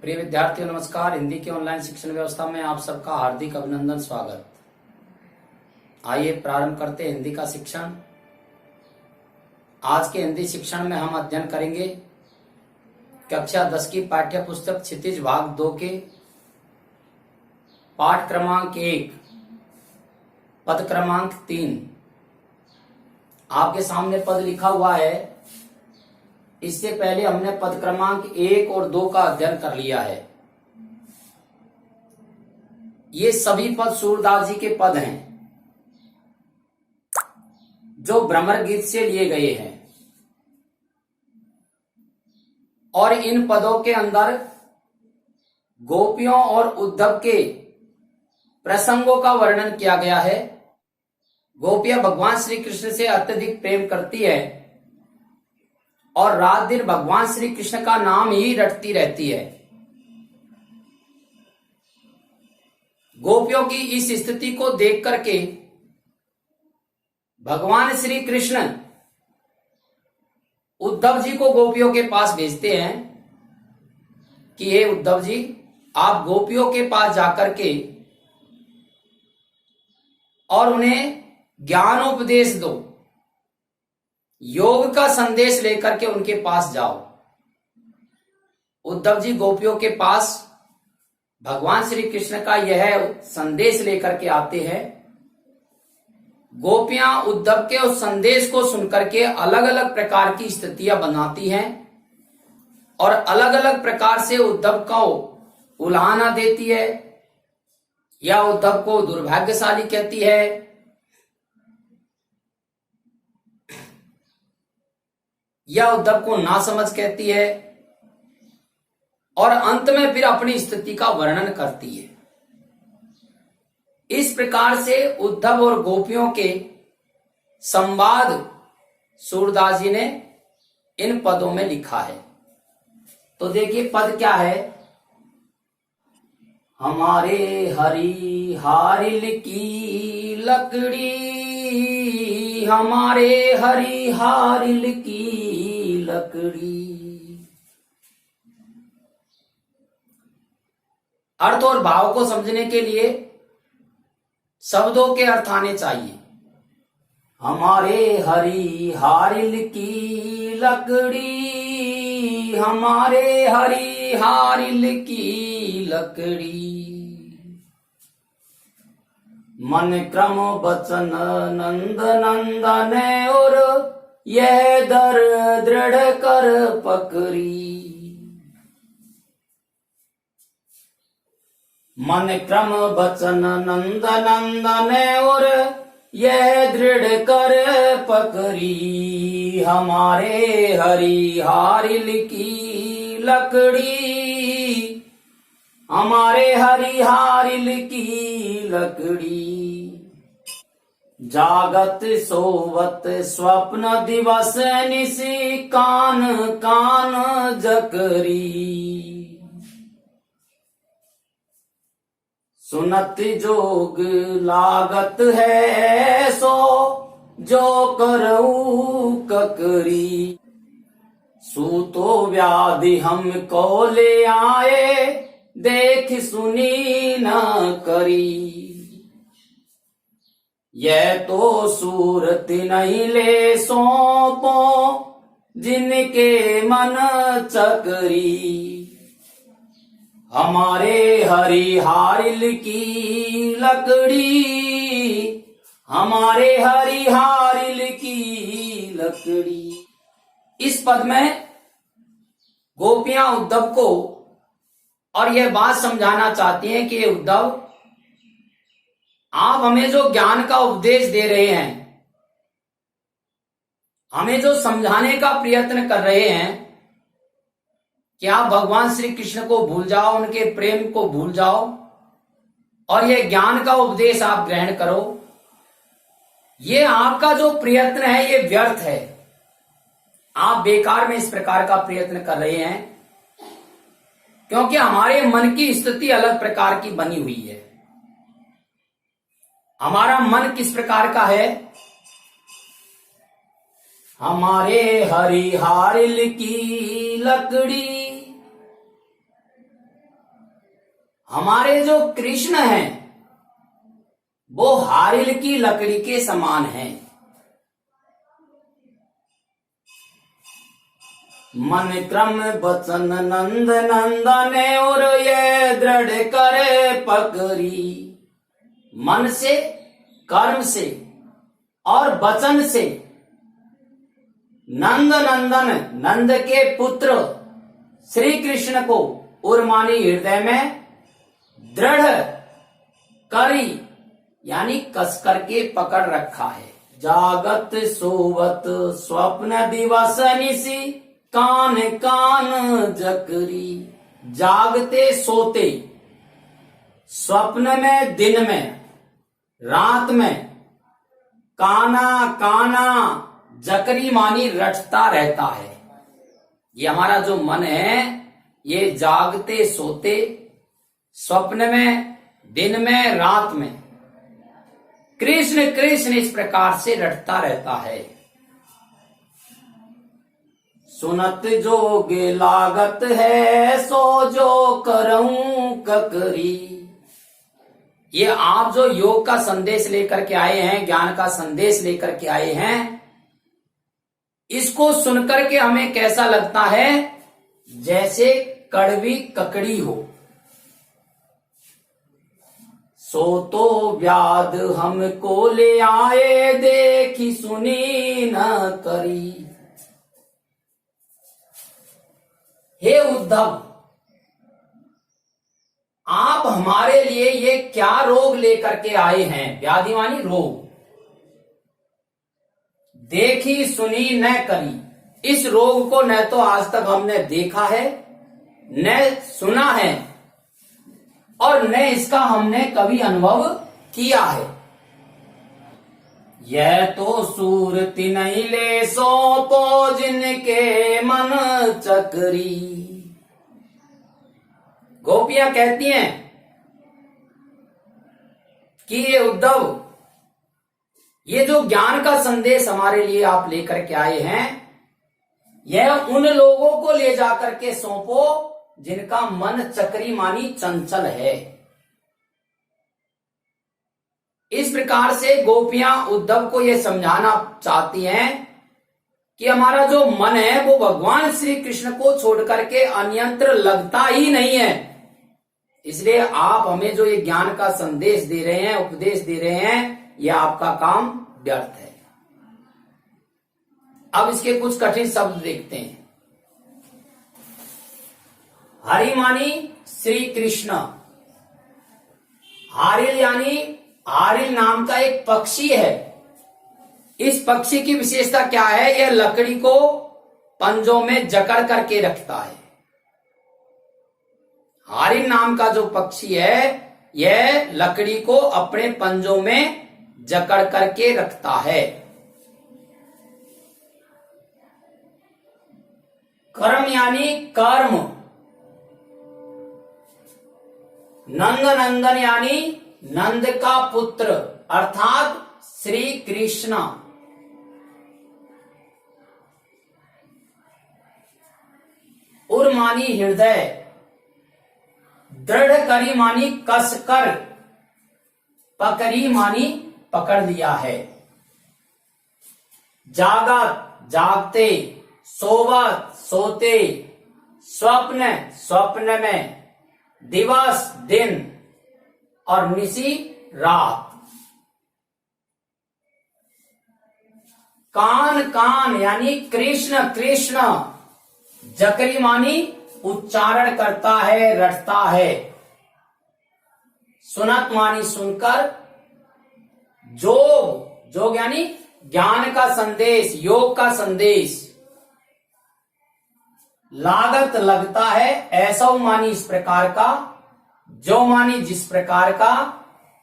प्रिय विद्यार्थियों नमस्कार। हिंदी की ऑनलाइन शिक्षण व्यवस्था में आप सबका हार्दिक अभिनंदन, स्वागत। आइए प्रारंभ करते हैं हिंदी का शिक्षण। आज के हिंदी शिक्षण में हम अध्ययन करेंगे कक्षा 10 की पाठ्य पुस्तक क्षितिज भाग 2 के पाठ क्रमांक 1 पद क्रमांक 3। आपके सामने पद लिखा हुआ है। इससे पहले हमने पद क्रमांक 1 और 2 का अध्ययन कर लिया है। ये सभी पद सूरदास जी के पद हैं जो भ्रमर गीत से लिए गए हैं, और इन पदों के अंदर गोपियों और उद्धव के प्रसंगों का वर्णन किया गया है। गोपियां भगवान श्री कृष्ण से अत्यधिक प्रेम करती है और रात दिन भगवान श्री कृष्ण का नाम ही रटती रहती है। गोपियों की इस स्थिति को देख करके भगवान श्री कृष्ण उद्धव जी को गोपियों के पास भेजते हैं कि हे उद्धव जी, आप गोपियों के पास जाकर के और उन्हें ज्ञानोपदेश दो, योग का संदेश लेकर के उनके पास जाओ। उद्धव जी गोपियों के पास भगवान श्री कृष्ण का यह संदेश लेकर के आते हैं। गोपियां उद्धव के उस संदेश को सुनकर के अलग अलग प्रकार की स्थितियां बनाती हैं और अलग अलग प्रकार से उद्धव को उलाहना देती है, या उद्धव को दुर्भाग्यशाली कहती है, या उद्धव को नासमझ कहती है, और अंत में फिर अपनी स्थिति का वर्णन करती है। इस प्रकार से उद्धव और गोपियों के संवाद सूरदास जी ने इन पदों में लिखा है। तो देखिए पद क्या है। हमारे हरि हारिल की लकड़ी, हमारे हरि हारिल की लकड़ी। अर्थ और भाव को समझने के लिए शब्दों के अर्थ आने चाहिए। हमारे हरि हारिल की लकड़ी, हमारे हरि हारिल की लकड़ी। मन क्रम बचन नंद नंदन और यह दर दृढ़ कर पकड़ी। मन क्रम बचन नंद नंदन और यह दृढ़ कर पकड़ी। हमारे हरि हारिल की लकड़ी, हमारे हरि हारिल की लकड़ी। जागत सोवत स्वप्न दिवस निसी कान कान जकरी। सुनत जोग लागत है सो जो करऊ ककरी। सूतो व्याधि हमको ले आए देख सुनी न करी। यह तो सूरत नहीं ले सौंपो जिनके मन चकरी। हमारे हरि हारिल की लकड़ी, हमारे हरि हारिल की लकड़ी। इस पद में गोपियां उद्धव को और यह बात समझाना चाहती हैं कि उद्धव, आप हमें जो ज्ञान का उपदेश दे रहे हैं, हमें जो समझाने का प्रयत्न कर रहे हैं कि आप भगवान श्री कृष्ण को भूल जाओ, उनके प्रेम को भूल जाओ और यह ज्ञान का उपदेश आप ग्रहण करो, ये आपका जो प्रयत्न है ये व्यर्थ है। आप बेकार में इस प्रकार का प्रयत्न कर रहे हैं, क्योंकि हमारे मन की स्थिति अलग प्रकार की बनी हुई है। हमारा मन किस प्रकार का है। हमारे हरि हारिल की लकड़ी, हमारे जो कृष्ण हैं वो हारिल की लकड़ी के समान हैं। मन क्रम बचन नंद नंदन और ये दृढ़ करे पकड़ी। मन से, कर्म से और वचन से नंद नंदन, नंद के पुत्र श्री कृष्ण को उर्मानी हृदय में दृढ़ करी यानी कस करके पकड़ रखा है। जागत सोवत स्वप्न दिवस निसी कान कान जकरी। जागते सोते, स्वप्न में, दिन में, रात में, काना काना जकरी मानी रटता रहता है। ये हमारा जो मन है ये जागते सोते, स्वप्न में, दिन में, रात में कृष्ण कृष्ण इस प्रकार से रटता रहता है। सुनत जोगे लागत है सो जो करऊं ककरी। ये आप जो योग का संदेश लेकर के आए हैं, ज्ञान का संदेश लेकर के आए हैं, इसको सुनकर के हमें कैसा लगता है? जैसे कड़वी ककड़ी हो। सो तो व्याध हमको ले आए देखी सुनी न करी। हे उद्धव, आप हमारे लिए ये क्या रोग लेकर के आए हैं? व्याधि मानी रोग। देखी सुनी न करी। इस रोग को न तो आज तक हमने देखा है, न सुना है और न इसका हमने कभी अनुभव किया है। यह तो सूरति नहीं ले सो तो जिनके मन चकरी। गोपियां कहती हैं कि ये उद्धव, ये जो ज्ञान का संदेश हमारे लिए आप लेकर के आए हैं, यह उन लोगों को ले जाकर के सौंपो जिनका मन चक्री मानी चंचल है। इस प्रकार से गोपियां उद्धव को यह समझाना चाहती हैं कि हमारा जो मन है वो भगवान श्री कृष्ण को छोड़ करके अन्यत्र लगता ही नहीं है। इसलिए आप हमें जो ये ज्ञान का संदेश दे रहे हैं, उपदेश दे रहे हैं, यह आपका काम व्यर्थ है। अब इसके कुछ कठिन शब्द देखते हैं। हरि मानी श्री कृष्ण। हारिल यानी हारिल नाम का एक पक्षी है। इस पक्षी की विशेषता क्या है? यह लकड़ी को पंजों में जकड़ करके रखता है। हारिल नाम का जो पक्षी है यह लकड़ी को अपने पंजों में जकड़ करके रखता है। कर्म यानी कर्म। नंद नंदन यानी नंद का पुत्र अर्थात श्री कृष्ण। उर मानी हृदय। दृढ़ करी मानी कस कर। पकड़ी मानी पकड़ लिया है। जागत जागते, सोवत सोते, स्वप्न स्वप्न में, दिवस दिन और निशी रात। कान कान यानी कृष्ण कृष्ण। जकरी मानी उच्चारण करता है, रटता है। सुनत मानी सुनकर। जोग जोग यानी ज्ञान का संदेश, योग का संदेश। लागत लगता है। ऐसा मानी इस प्रकार का। जो मानी जिस प्रकार का।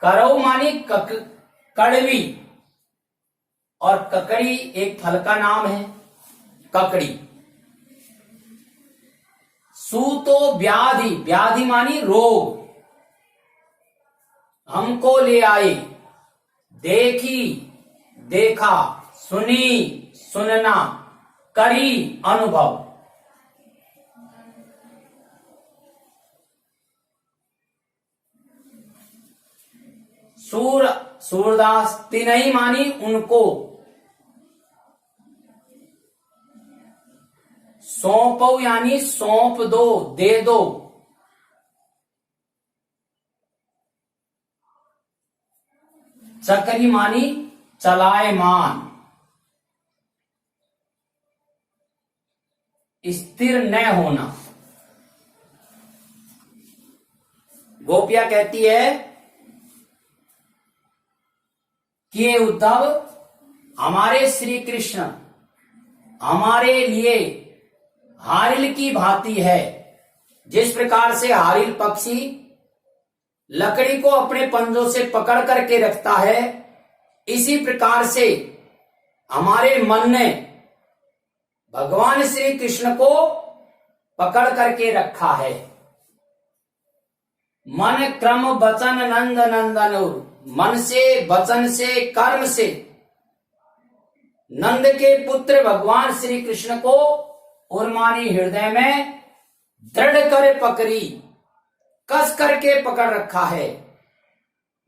करऊ मानी कड़वी और ककड़ी एक फल का नाम है, ककड़ी। सूतो व्याधि। व्याधि मानी रोग। हमको ले आए। देखी देखा, सुनी सुनना, करी अनुभव। सूरदास तिनहि मानी उनको, सौंपो यानी सौंप दो, दे दो। चक्री मानी चलायमान, स्थिर न होना। गोपियां कहती है कि ये उद्धव हमारे श्री कृष्ण हमारे लिए हारिल की भांति है। जिस प्रकार से हारिल पक्षी लकड़ी को अपने पंजों से पकड़ करके रखता है, इसी प्रकार से हमारे मन ने भगवान श्री कृष्ण को पकड़ करके रखा है। मन क्रम वचन नंद नंदन, मन से, वचन से, कर्म से नंद के पुत्र भगवान श्री कृष्ण को उर्मानी हृदय में दृढ़ कर पकड़ी, कस करके पकड़ रखा है।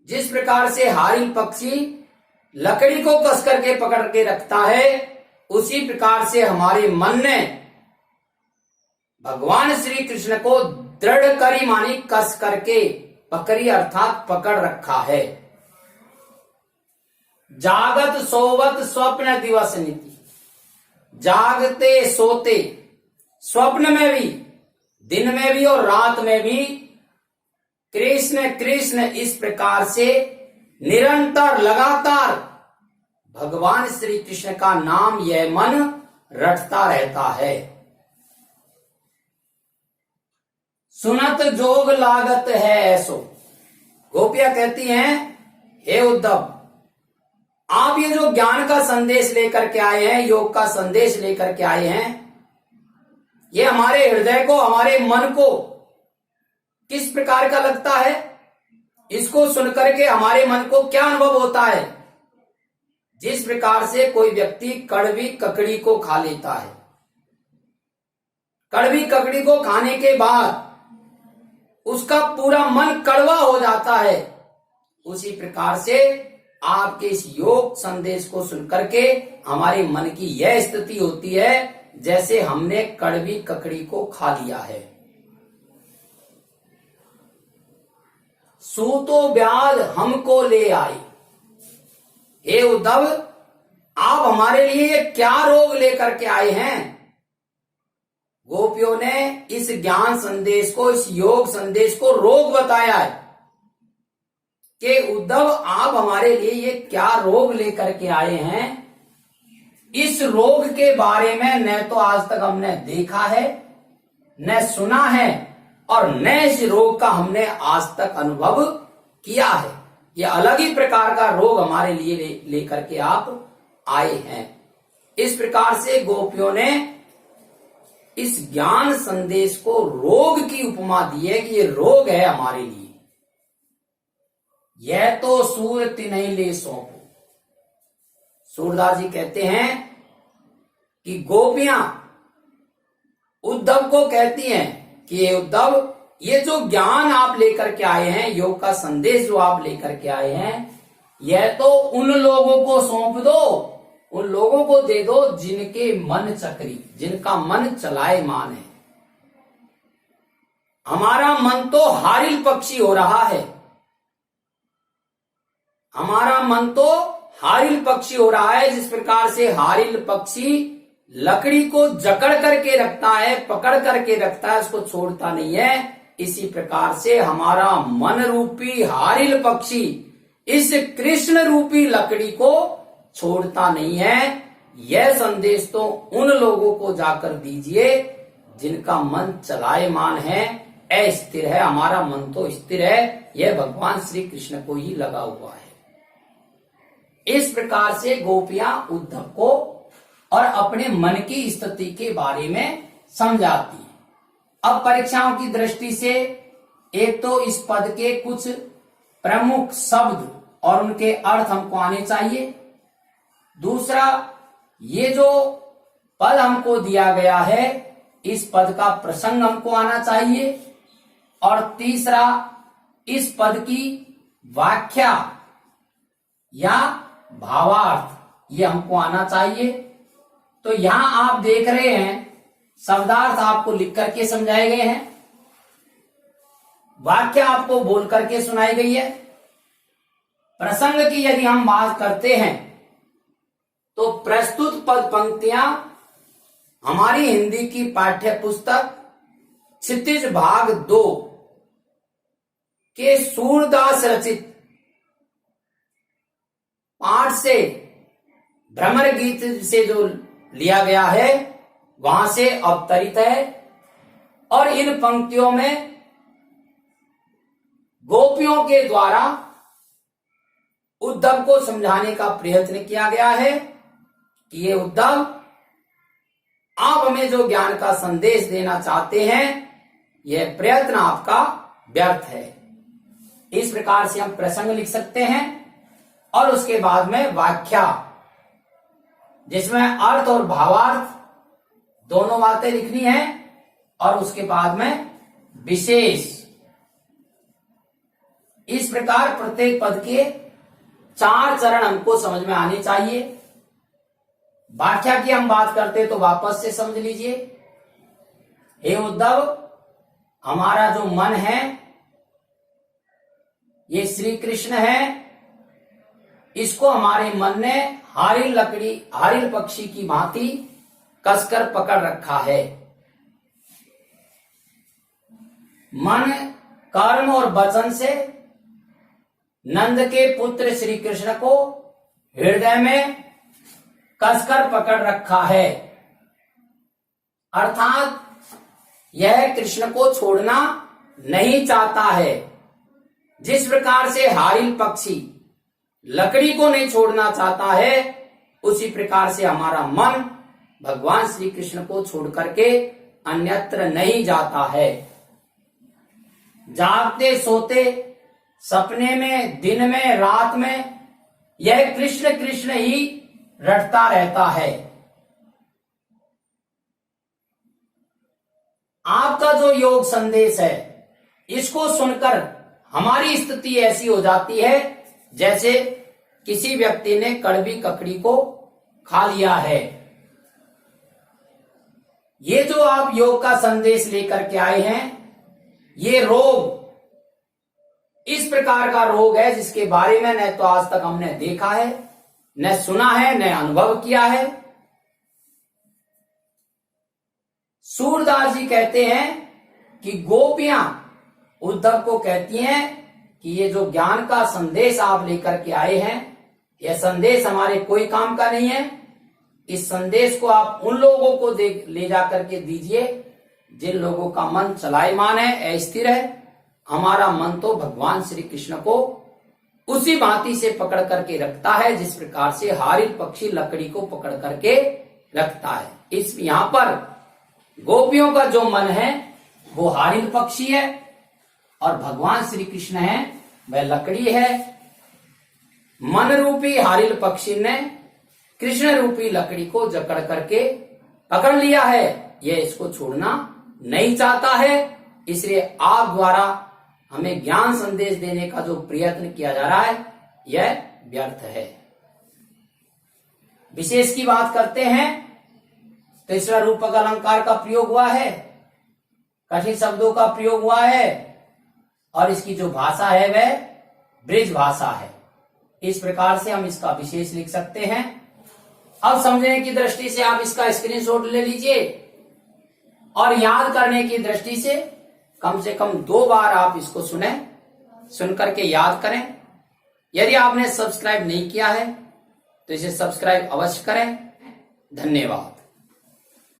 जिस प्रकार से हारिल पक्षी लकड़ी को कस करके पकड़ के रखता है, उसी प्रकार से हमारे मन ने भगवान श्री कृष्ण को दृढ़ करी मानी कस करके पकड़ी, अर्थात पकड़ रखा है। जागत सोवत स्वप्न दिवस नीति, जागते सोते स्वप्न में भी, दिन में भी और रात में भी कृष्ण कृष्ण इस प्रकार से निरंतर लगातार भगवान श्री कृष्ण का नाम यह मन रटता रहता है। सुनत जोग लागत है ऐसो, गोपियां कहती हैं हे उद्धव, आप ये जो ज्ञान का संदेश लेकर के आए हैं, योग का संदेश लेकर के आए हैं, ये हमारे हृदय को, हमारे मन को किस प्रकार का लगता है? इसको सुनकर के हमारे मन को क्या अनुभव होता है? जिस प्रकार से कोई व्यक्ति कड़वी ककड़ी को खा लेता है, कड़वी ककड़ी को खाने के बाद उसका पूरा मन कड़वा हो जाता है, उसी प्रकार से आपके इस योग संदेश को सुनकर के हमारे मन की यह स्थिति होती है जैसे हमने कड़वी ककड़ी को खा लिया है। सूतो ब्याल हमको ले आई, हे उद्धव, आप हमारे लिए क्या रोग लेकर के आए हैं? गोपियों ने इस ज्ञान संदेश को, इस योग संदेश को रोग बताया है कि उद्धव, आप हमारे लिए ये क्या रोग लेकर के आए हैं? इस रोग के बारे में न तो आज तक हमने देखा है, न सुना है, और न इस रोग का हमने आज तक अनुभव किया है। यह अलग ही प्रकार का रोग हमारे लिए लेकर के आप आए हैं। इस प्रकार से गोपियों ने इस ज्ञान संदेश को रोग की उपमा दी है कि ये रोग है हमारे लिए। यह तो सूर तिन्हि ले सौंपो। सूरदास जी कहते हैं कि गोपियां उद्धव को कहती हैं कि ये उद्धव, ये जो ज्ञान आप लेकर के आए हैं, योग का संदेश जो आप लेकर के आए हैं, यह तो उन लोगों को सौंप दो, उन लोगों को दे दो जिनके मन चक्री, जिनका मन चलायमान है। हमारा मन तो हारिल पक्षी हो रहा है, हमारा मन तो हारिल पक्षी हो रहा है। जिस प्रकार से हारिल पक्षी लकड़ी को जकड़ करके रखता है, पकड़ करके रखता है, उसको छोड़ता नहीं है, इसी प्रकार से हमारा मन रूपी हारिल पक्षी इस कृष्ण रूपी लकड़ी को छोड़ता नहीं है। यह संदेश तो उन लोगों को जाकर दीजिए जिनका मन चलायमान है, अस्थिर है। हमारा मन तो स्थिर है, यह भगवान श्री कृष्ण को ही लगा हुआ है। इस प्रकार से गोपियां उद्धव को और अपने मन की स्थिति के बारे में समझाती हैं। अब परीक्षाओं की दृष्टि से एक तो इस पद के कुछ प्रमुख शब्द और उनके अर्थ हमको आने चाहिए। दूसरा, ये जो पद हमको दिया गया है, इस पद का प्रसंग हमको आना चाहिए। और तीसरा, इस पद की व्याख्या या भावार्थ ये हमको आना चाहिए। तो यहां आप देख रहे हैं शब्दार्थ आपको लिख करके समझाए गए हैं, वाक्य आपको बोल करके सुनाई गई है। प्रसंग की यदि हम बात करते हैं तो प्रस्तुत पद पंक्तियां हमारी हिंदी की पाठ्य पुस्तक क्षितिज भाग 2 के सूरदास रचित पाठ से भ्रमर गीत से जो लिया गया है वहां से अवतरित है। और इन पंक्तियों में गोपियों के द्वारा उद्धव को समझाने का प्रयत्न किया गया है कि ये उद्धव, आप हमें जो ज्ञान का संदेश देना चाहते हैं यह प्रयत्न आपका व्यर्थ है। इस प्रकार से हम प्रसंग लिख सकते हैं और उसके बाद में व्याख्या, जिसमें अर्थ और भावार्थ दोनों बातें लिखनी है, और उसके बाद में विशेष। इस प्रकार प्रत्येक पद के 4 चरण हमको समझ में आने चाहिए। व्याख्या की हम बात करते तो वापस से समझ लीजिए। हे उद्धव, हमारा जो मन है ये श्री कृष्ण है, इसको हमारे मन ने हारिल पक्षी की भांति कसकर पकड़ रखा है। मन, कर्म और वचन से नंद के पुत्र श्री कृष्ण को हृदय में कसकर पकड़ रखा है, अर्थात यह कृष्ण को छोड़ना नहीं चाहता है। जिस प्रकार से हारिल पक्षी लकड़ी को नहीं छोड़ना चाहता है, उसी प्रकार से हमारा मन भगवान श्री कृष्ण को छोड़ करके अन्यत्र नहीं जाता है। जागते सोते, सपने में, दिन में, रात में यह कृष्ण कृष्ण ही रटता रहता है। आपका जो योग संदेश है इसको सुनकर हमारी स्थिति ऐसी हो जाती है जैसे किसी व्यक्ति ने कड़वी ककड़ी को खा लिया है। ये जो आप योग का संदेश लेकर के आए हैं, ये रोग इस प्रकार का रोग है जिसके बारे में न तो आज तक हमने देखा है, न सुना है, न अनुभव किया है। सूरदास जी कहते हैं कि गोपियां उद्धव को कहती हैं कि ये जो ज्ञान का संदेश आप लेकर के आए हैं, यह संदेश हमारे कोई काम का नहीं है। इस संदेश को आप उन लोगों को ले जाकर के दीजिए जिन लोगों का मन चलायमान है, अस्थिर है। हमारा मन तो भगवान श्री कृष्ण को उसी भांति से पकड़ करके रखता है जिस प्रकार से हारिल पक्षी लकड़ी को पकड़ करके रखता है। इस यहाँ पर गोपियों का जो मन है वो हारिल पक्षी है और भगवान श्री कृष्ण है वह लकड़ी है। मन रूपी हारिल पक्षी ने कृष्ण रूपी लकड़ी को जकड़ करके पकड़ लिया है, यह इसको छोड़ना नहीं चाहता है। इसलिए आप द्वारा हमें ज्ञान संदेश देने का जो प्रयत्न किया जा रहा है यह व्यर्थ है। विशेष की बात करते हैं तो तीसरा रूपक अलंकार का प्रयोग हुआ है, कठिन शब्दों का प्रयोग हुआ है और इसकी जो भाषा है वह ब्रिज भाषा है। इस प्रकार से हम इसका विशेष लिख सकते हैं। अब समझने की दृष्टि से आप इसका स्क्रीनशॉट ले लीजिए और याद करने की दृष्टि से कम 2 बार आप इसको सुन करके याद करें। यदि आपने सब्सक्राइब नहीं किया है तो इसे सब्सक्राइब अवश्य करें। धन्यवाद।